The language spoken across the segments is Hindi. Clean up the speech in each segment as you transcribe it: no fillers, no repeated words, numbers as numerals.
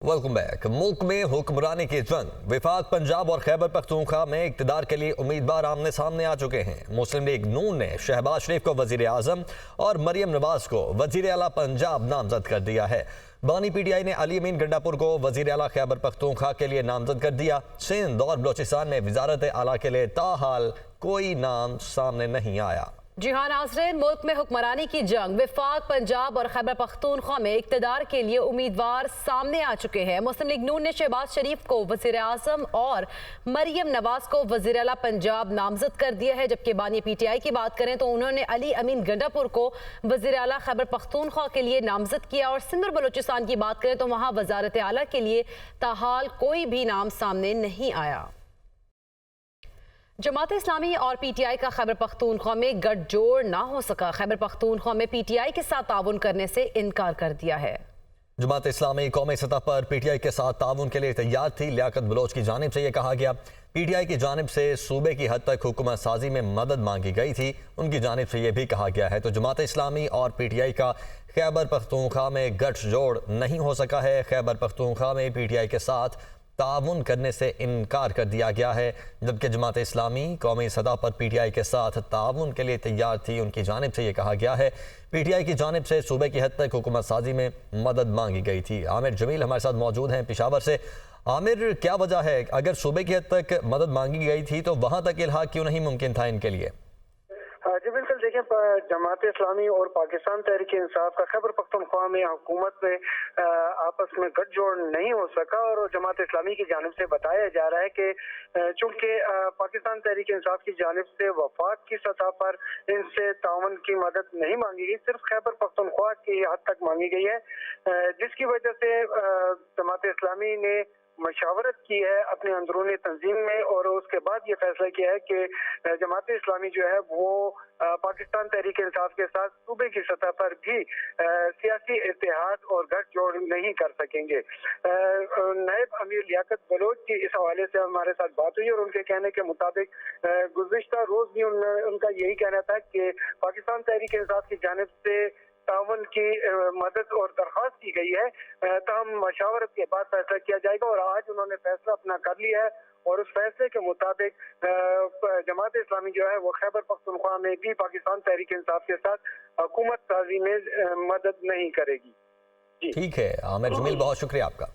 Welcome back. मुल्क में हुक्मरानी की जंग, वफाक पंजाब और खैबर पख्तूनख्वा में इक़्तिदार के लिए उम्मीदवार आमने सामने आ चुके हैं। मुस्लिम लीग नून ने शहबाज शरीफ को वजीर आज़म और मरियम नवाज को वजीर आला पंजाब नामजद कर दिया है। बानी पीटीआई ने अली अमीन गंडापुर को वजीर आला खैबर पख्तूनख्वा के लिए नामजद कर दिया। सिंध और बलोचिस्तान में वजारत आला के लिए ताहाल कोई नाम सामने नहीं आया। जी हाँ नाज़रीन, मुल्क में हुक्मरानी की जंग, वफाक पंजाब और खैबर पख्तूनख्वा में इक़्तिदार के लिए उम्मीदवार सामने आ चुके हैं। मुस्लिम लीग नून ने शहबाज शरीफ को वज़ीर आज़म और मरियम नवाज को वज़ीर आला पंजाब नामजद कर दिया है, जबकि बानी पीटीआई की बात करें तो उन्होंने अली अमीन गंडापुर को वज़ीर आला खैबर पख्तूनख्वा के लिए नामजद किया। और सिंध और बलोचिस्तान की बात करें तो वहाँ वजारत आला के लिए ताहाल कोई भी नाम सामने नहीं आया। जमात इस्लामी और पीटीआई का खैबर पख्तूनख्वा में गठजोड़ ना हो सका। खैबर पख्तूनख्वा में पीटीआई के साथ ताउन करने से इनकार कर दिया है। जमात इस्लामी कौमी सतह पर पीटीआई के साथ ताउन के लिए तैयार थी। लियाकत बलोच की जानिब से यह कहा गया, पीटीआई की जानिब से सूबे की हद तक हुकूमत साजी में मदद मांगी गई थी। उनकी जानिब से यह भी कहा गया है तो जमात इस्लामी और पीटीआई का खैबर पख्तूनख्वा में गठजोड़ नहीं हो सका है। खैबर पख्तूनख्वा में पीटीआई के साथ ताउन करने से इनकार कर दिया गया है, जबकि जमात इस्लामी कौमी सतह पर पीटीआई के साथ ताउन के लिए तैयार थी। उनकी जानिब से ये कहा गया है, पीटीआई की जानिब से सूबे की हद तक हुकूमत साजी में मदद मांगी गई थी। आमिर जमील हमारे साथ मौजूद हैं पेशावर से। आमिर, क्या वजह है, अगर सूबे की हद तक मदद मांगी गई थी तो वहाँ तक इल्हाक क्यों नहीं मुमकिन था इनके लिए? जी बिल्कुल, देखिए जमात इस्लामी और पाकिस्तान तहरीक इंसाफ का खैबर पख्तूनख्वा में हुकूमत में आपस में गठजोड़ नहीं हो सका। और जमात इस्लामी की जानिब से बताया जा रहा है कि चूंकि पाकिस्तान तहरीक इंसाफ की जानिब से वफाक की सतह पर इनसे ताउन की मदद नहीं मांगी गई, सिर्फ खैबर पख्तूनख्वा की हद तक मांगी गई है, जिसकी वजह से जमात इस्लामी ने मशावरत की है अपने अंदरूनी तंजीम में और उसके बाद ये फैसला किया है कि जमात इस्लामी जो है वो पाकिस्तान तहरीक इंसाफ के साथ सूबे की सतह पर भी सियासी इत्तेहाद और गठजोड़ नहीं कर सकेंगे। नायब अमीर लियाकत बलोच की इस हवाले से हमारे साथ बात हुई और उनके कहने के मुताबिक गुज़िश्ता रोज भी उनका यही कहना था कि पाकिस्तान तहरीक इंसाफ की जानिब से ताउन की मदद और दरख्वास्त की गई है, तमाम मशावरत के बाद फैसला किया जाएगा। और आज उन्होंने फैसला अपना कर लिया है और उस फैसले के मुताबिक जमात इस्लामी जो है वो खैबर पख्तूनख्वा में भी पाकिस्तान तहरीक इंसाफ के साथ हुकूमत साजी में मदद नहीं करेगी। ठीक है आमिर जमील, बहुत शुक्रिया आपका।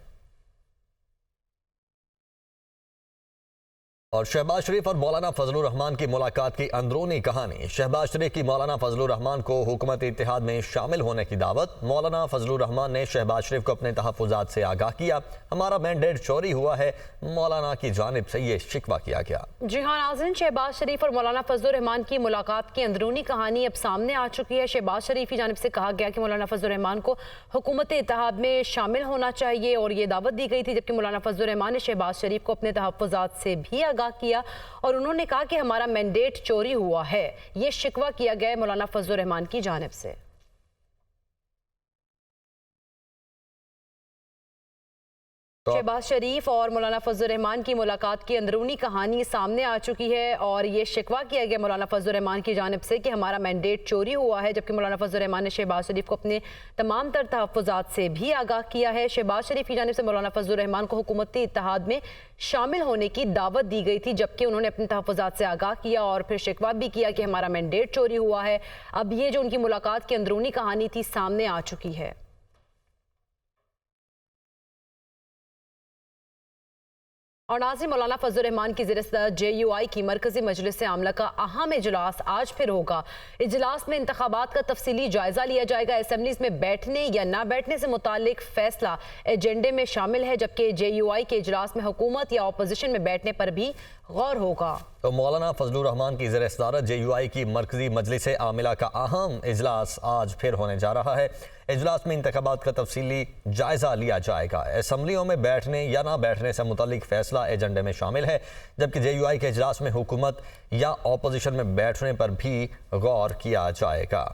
और शहबाज शरीफ और मौलाना फजलुर रहमान की मुलाकात की अंदरूनी कहानी। शहबाज शरीफ की मौलाना फजलुर रहमान को हुकूमत इत्तेहाद में शामिल होने की दावत। मौलाना फजलुर रहमान ने शहबाज शरीफ को अपने तहफ़्फ़ुज़ात से आगाह किया। हमारा मैंडेट चोरी हुआ है, मौलाना की जानिब से ये शिकवा किया गया। जी हाँ नाज़रीन, शहबाज शरीफ और मौलाना फजलुर रहमान की मुलाकात की अंदरूनी कहानी अब सामने आ चुकी है। शहबाज शरीफ की जानिब से कहा गया कि मौलाना फजलुर रहमान को हुकूमत इत्तेहाद में शामिल होना चाहिए और ये दावत दी गई थी, जबकि मौलाना फजलुर रहमान ने शहबाज शरीफ को अपने तहफ़्फ़ुज़ात से भी किया और उन्होंने कहा कि हमारा मैंडेट चोरी हुआ है। यह शिकवा किया गया है मौलाना फजलुर रहमान की जानिब से। शहबाज शरीफ और मौलाना फजलुर रहमान की मुलाकात की अंदरूनी कहानी सामने आ चुकी है और ये शिकवा किया गया मौलाना फजलुर रहमान की जानिब से कि हमारा मैंडेट चोरी हुआ है, जबकि मौलाना फजलुर रहमान ने शहबाज शरीफ को अपने तमाम तर तहफ़्फ़ुज़ात से भी आगाह किया है। शहबाज शरीफ की जानिब से मौलाना फजलुर रहमान को हुकूमती इत्तेहाद में शामिल होने की दावत दी गई थी, जबकि उन्होंने अपने तहफ़्फ़ुज़ात से आगाह किया और फिर शिकवा भी किया कि हमारा मैंडेट चोरी हुआ है। अब ये जो उनकी मुलाकात की अंदरूनी कहानी थी सामने आ चुकी है। और नाज़रीन, मौलाना फजलुर रहमान की ज़िर-ए-सदर JUI की मरकज़ी मजलिस आमला का अहम इजलास आज फिर होगा। इजलास में इंतखाबात का तफसीली जायजा लिया जाएगा। असेंबलीज में बैठने या ना बैठने से मुतालिक फैसला एजेंडे में शामिल है, जबकि JUI के इजलास में हुकूमत या अपोजिशन में बैठने पर भी गौर होगा। तो मौलाना फजलुर रहमान की ज़िर-ए-सदारत JUI की मरकज़ी मजलिस आमिला का अहम इजलास आज फिर होने जा रहा है। इजलास में इंतखाबात का तफसीली जायजा लिया जाएगा। असम्बलियों में बैठने या ना बैठने से मुतालिक फैसला एजेंडे में शामिल है, जबकि JUI के इजलास में हुकूमत या अपोजिशन में बैठने पर भी गौर किया जाएगा।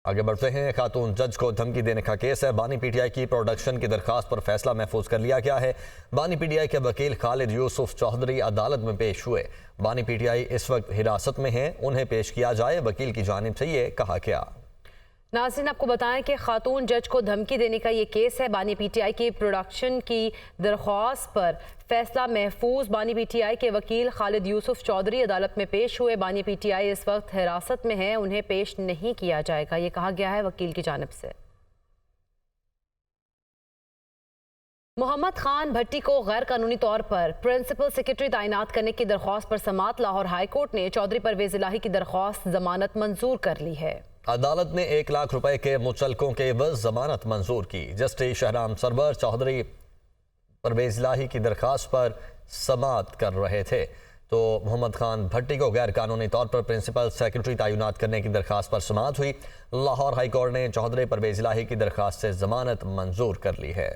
आगे बढ़ते हैं। खातून जज को धमकी देने का केस है। बानी पीटीआई की प्रोडक्शन की दरखास्त पर फैसला महफूज कर लिया गया है। बानी पीटीआई के वकील खालिद यूसुफ चौधरी अदालत में पेश हुए। बानी पीटीआई इस वक्त हिरासत में हैं, उन्हें पेश किया जाए, वकील की जानिब से ये कहा गया। नाज़रीन, आपको बताएं कि खातून जज को धमकी देने का ये केस है। बानी पीटीआई की प्रोडक्शन की दरख्वास्त पर फैसला महफूज। बानी पीटीआई के वकील खालिद यूसुफ चौधरी अदालत में पेश हुए। बानी पीटीआई इस वक्त हिरासत में है, उन्हें पेश नहीं किया जाएगा, ये कहा गया है वकील की जानिब से। मोहम्मद खान भट्टी को गैर कानूनी तौर पर प्रिंसिपल सेक्रेटरी तैनात करने की दरख्वास्त पर समात। लाहौर हाई कोर्ट ने चौधरी परवेज इलाही की दरख्वास्त जमानत मंजूर कर ली है। अदालत ने 1 लाख रुपए के मुचलकों के एवज जमानत मंजूर की। जस्टिस शहराम सरवर चौधरी परवेज इलाही की दरख्वास्त पर समात कर रहे थे तो मोहम्मद खान भट्टी को गैर कानूनी तौर पर प्रिंसिपल सेक्रेटरी तैनात करने की दरख्वास्त पर समात हुई। लाहौर हाई कोर्ट ने चौधरी परवेज इलाही की दरख्वास्त से जमानत मंजूर कर ली है।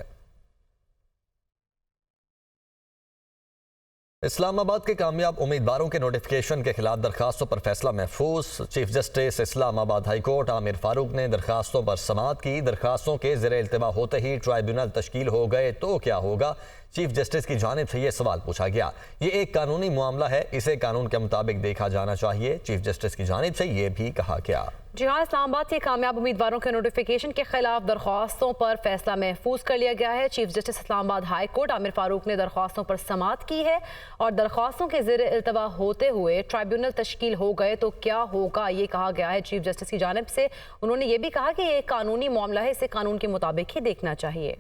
इस्लामाबाद के कामयाब उम्मीदवारों के नोटिफिकेशन के खिलाफ दरखास्तों पर फैसला महफूज। Chief justice Islamabad high court Aamir Farooq ने दरखास्तों पर समात की। दरखास्तों के ज़ेरे इल्तिवा होते ही ट्राइब्यूनल तश्कील हो गए तो क्या होगा? चीफ जस्टिस की जानिब से यह सवाल पूछा गया। ये एक कानूनी मामला है, इसे कानून के मुताबिक देखा जाना चाहिए। चीफ जस्टिस की जानिब से यह भी कहा गया। जी हाँ, इस्लामाबाद के कामयाब उम्मीदवारों के नोटिफिकेशन के खिलाफ दरख्वास्तों पर फैसला महफूज कर लिया गया है। Chief justice Islamabad high court Aamir Farooq ने दरख्वास्तों पर समात की है और दरख्वास्तों के ज़ेरे इल्तिवा होते हुए ट्राइब्यूनल तश्कील हो गए तो क्या होगा, ये कहा गया है चीफ जस्टिस की जानिब से। उन्होंने ये भी कहा कि ये एक कानूनी मामला है, इसे कानून के मुताबिक ही देखना चाहिए।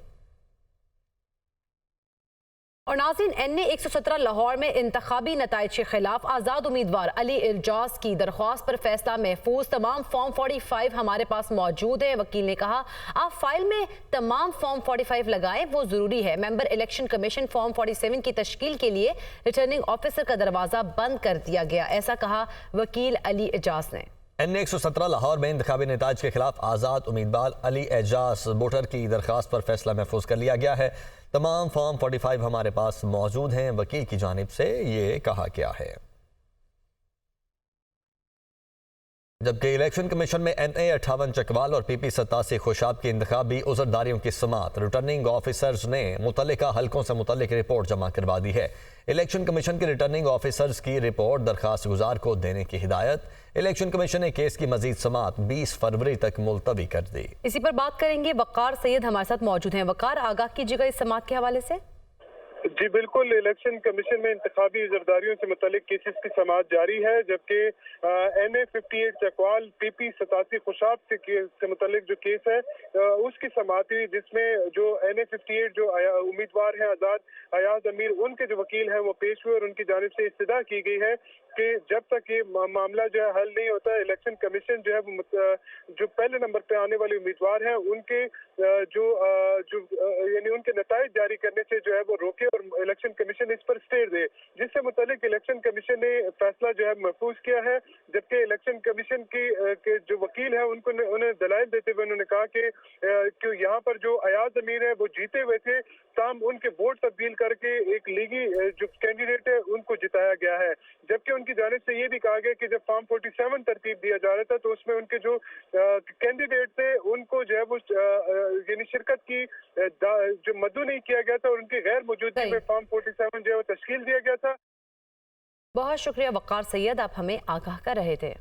और नाज़रीन, NA 117 लाहौर में इंतखाबी नताइज के खिलाफ आज़ाद उम्मीदवार अली एजाज की दरख्वास्त पर फैसला महफूज। तमाम फॉर्म 45 हमारे पास मौजूद है। वकील ने कहा आप फाइल में तमाम फॉर्म 45 लगाएं, वो ज़रूरी है। मेंबर इलेक्शन कमीशन फॉर्म 47 की तश्कील के लिए रिटर्निंग ऑफिसर का दरवाज़ा बंद कर दिया गया, ऐसा कहा वकील अली एजाज ने। NA 117 लाहौर में इंतखाबी नताइज के खिलाफ आज़ाद उम्मीदवार अली एजाज वोटर की दरख्वास्त पर फैसला महफूज कर लिया गया है। तमाम फॉर्म 45 हमारे पास मौजूद हैं, वकील की जानिब से ये कहा गया है। जबकि इलेक्शन कमीशन में NA 58 चकवाल और PP 87 खुशाब की इंतखाबी उज़रदारियों की समात। रिटर्निंग ऑफिसर्स ने मुतल्लिका हलकों से मुतल्लिक रिपोर्ट जमा करवा दी है। इलेक्शन कमीशन के रिटर्निंग ऑफिसर्स की रिपोर्ट दरखास्त गुजार को देने की हिदायत। इलेक्शन कमीशन ने केस की मजीद समात 20 फरवरी तक मुलतवी कर दी। इसी पर बात करेंगे, वकार सैयद हमारे साथ मौजूद हैं। वकार, आगाह कीजिएगा इस समात के हवाले से। जी बिल्कुल, इलेक्शन कमीशन में इंतखाबी ज़रदारियों से मुतालिक केसेस की समात जारी है। जबकि NA 58 चकवाल PP 87 खुशाब से मुतालिक जो केस है उसकी समात हुई, जिसमें जो NA 58 जो उम्मीदवार हैं आज़ाद अयाज अमीर, उनके जो वकील हैं वो पेश हुए और उनकी जानिब से इस्तदा की गई है कि जब तक ये मामला जो है हल नहीं होता, इलेक्शन कमीशन जो है जो पहले नंबर पे आने वाले उम्मीदवार हैं उनके यानी उनके नताइज जारी करने से जो है वो रोके और इलेक्शन कमीशन इस पर स्टे दे, जिससे मुतालिक इलेक्शन कमीशन ने फैसला जो है महफूज किया है। जबकि इलेक्शन कमीशन के जो वकील है उन्हें दलाइल देते हुए उन्होंने कहा कि यहाँ पर जो अयाज अमीर है वो जीते हुए थे, ताम उनके वोट तब्दील करके एक लीगी जो कैंडिडेट है उनको जिताया गया है। जबकि उनकी जानिब से ये भी कहा गया कि जब फॉर्म 47 तरतीब दिया जा रहा था तो उसमें उनके जो कैंडिडेट थे उनको जो है वो यानी शिरकत की जो मदू नहीं किया गया था और उनकी गैर मौजूदगी में फॉर्म 47 जो है वो तश्कील दिया गया था। बहुत शुक्रिया वकार सैयद, आप हमें आगाह कर रहे थे।